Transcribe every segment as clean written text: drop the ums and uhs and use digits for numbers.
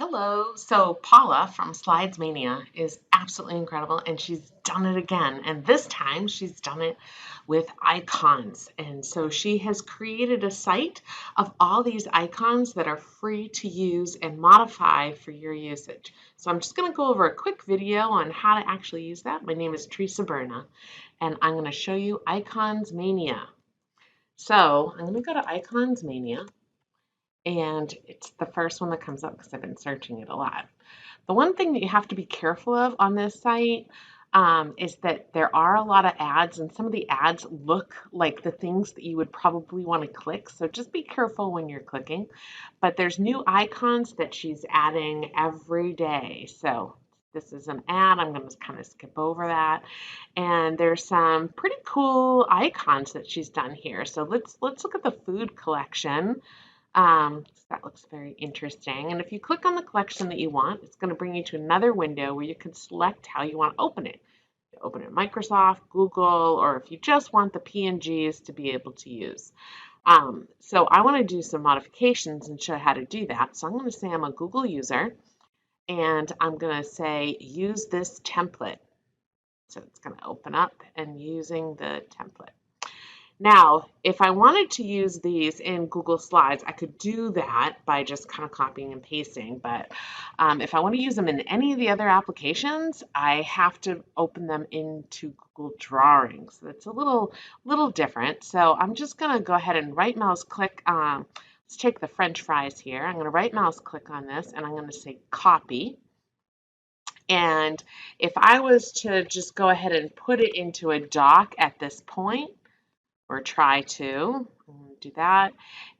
Hello. So Paula from IconsMania is absolutely incredible, and she's done it again. And this time she's done it with icons. And so she has created a site of all these icons that are free to use and modify for your usage. So I'm just going to go over a quick video on how to actually use that. My name is Teresa Berna, and I'm going to show you IconsMania. So I'm going to go to IconsMania. And it's the first one that comes up because I've been searching it a lot. The one thing that you have to be careful of on this site is that there are a lot of ads, and some of the ads look like the things that you would probably want to click. So just be careful when you're clicking. But there's new icons that she's adding every day. So this is an ad. I'm going to kind of skip over that. And there's some pretty cool icons that she's done here. So let's look at the food collection. That looks very interesting. And if you click on the collection that you want, it's going to bring you to another window where you can select how you want to open it. You open it Microsoft, Google, or if you just want the PNGs to be able to use. So I want to do some modifications and show how to do that. So I'm going to say I'm a Google user, and I'm going to say use this template. So it's going to open up and using the template. Now, if I wanted to use these in Google Slides, I could do that by just kind of copying and pasting. But if I want to use them in any of the other applications, I have to open them into Google Drawings. So it's a little different. So I'm just going to go ahead and right mouse click. Let's take the French fries here. I'm going to right mouse click on this, and I'm going to say copy. And if I was to just go ahead and put it into a doc at this point, or try to. I'm going to do that.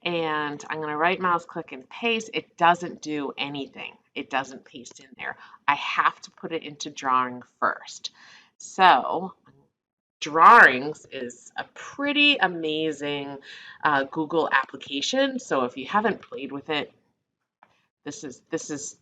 And I'm going to right mouse click and paste. It doesn't do anything. It doesn't paste in there. I have to put it into drawing first. So Drawings is a pretty amazing Google application. So if you haven't played with it, this is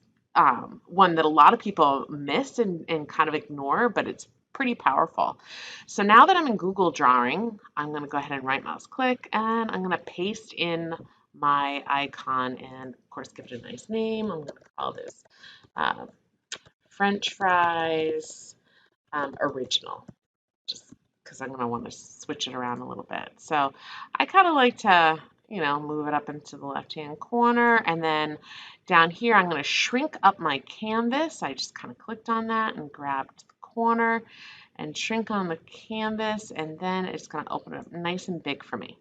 one that a lot of people miss and kind of ignore, but it's pretty powerful. So now that I'm in Google Drawing, I'm going to go ahead and right mouse click, and I'm going to paste in my icon and of course give it a nice name. I'm going to call this uh, French fries original, just because I'm going to want to switch it around a little bit. So I kind of like to, move it up into the left-hand corner, and then down here I'm going to shrink up my canvas. I just kind of clicked on that and grabbed the corner and shrink on the canvas, and then it's going to open it up nice and big for me.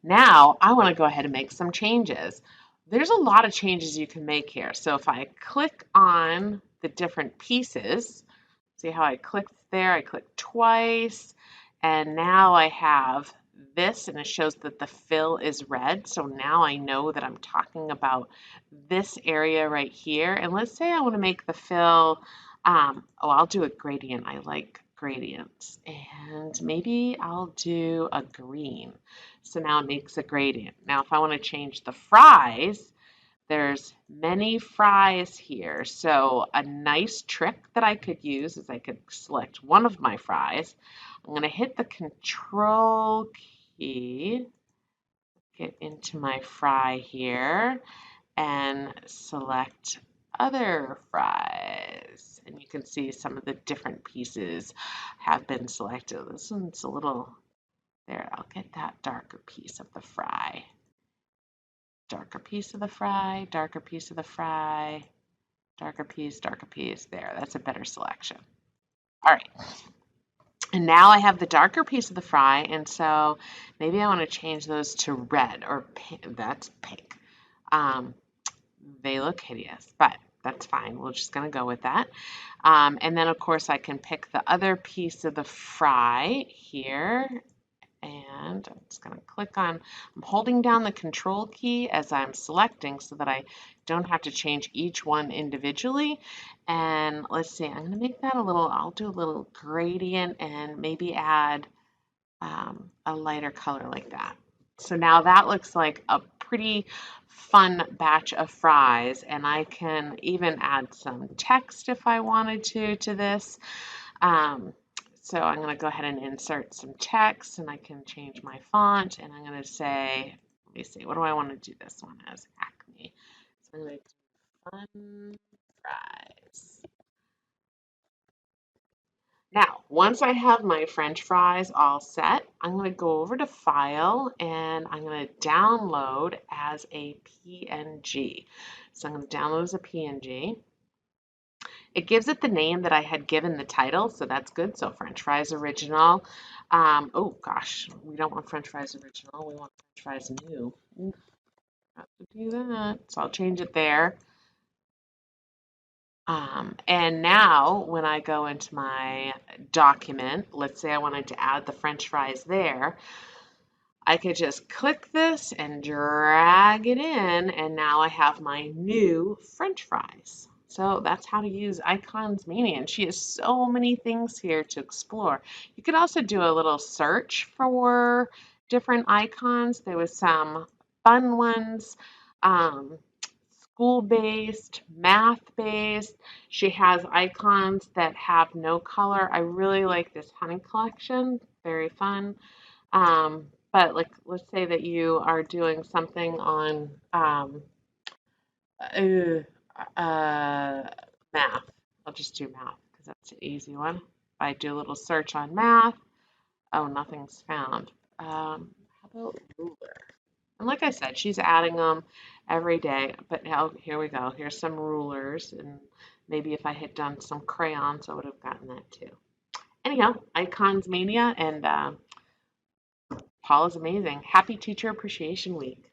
Now I want to go ahead and make some changes. There's a lot of changes you can make here. So if I click on the different pieces, see how I clicked there? I clicked twice, and now I have this, and it shows that the fill is red. So now I know that I'm talking about this area right here. And let's say I want to make the fill, I'll do a gradient. I like gradients. And maybe I'll do a green. So now it makes a gradient. Now if I want to change the fries, there's many fries here. So a nice trick that I could use is I could select one of my fries. I'm going to hit the control key, get into my fry here, and select other fries. And you can see some of the different pieces have been selected. This one's a little, there, I'll get that darker piece of the fry. Darker piece of the fry, darker piece of the fry, darker piece, there. That's a better selection. All right. And now I have the darker piece of the fry, and so maybe I want to change those to red or pink. That's pink. They look hideous, but that's fine. We're just going to go with that. And then, of course, I can pick the other piece of the fry here. And I'm just going to click on, I'm holding down the control key as I'm selecting so that I don't have to change each one individually. And let's see, I'm going to make that a little, I'll do a little gradient and maybe add a lighter color like that. So now that looks like a pretty fun batch of fries, and I can even add some text if I wanted to this. So I'm going to go ahead and insert some text, and I can change my font, and I'm going to say, let me see, what do I want to do this one as? Acme. So I'm going to do Fun fries. Now, once I have my French fries all set, I'm going to go over to File and I'm going to download as a PNG. So I'm going to download as a PNG. It gives it the name that I had given the title, so that's good. So French fries original. Oh gosh, we don't want French fries original. We want French fries new. Oof, have to do that. So I'll change it there. And now when I go into my document, let's say I wanted to add the French fries there, I could just click this and drag it in, and now I have my new French fries. So that's how to use IconsMania, and she has so many things here to explore. You could also do a little search for different icons. There was some fun ones, um, school-based, math-based. She has icons that have no color. I really like this honey collection, very fun. But like, let's say that you are doing something on uh, math. I'll just do math because that's an easy one. If I do a little search on math, oh, nothing's found. How about ruler? And like I said, she's adding them every day. But now here we go. Here's some rulers, and maybe if I had done some crayons, I would have gotten that too. Anyhow, Icons Mania, and Paul is amazing. Happy Teacher Appreciation Week.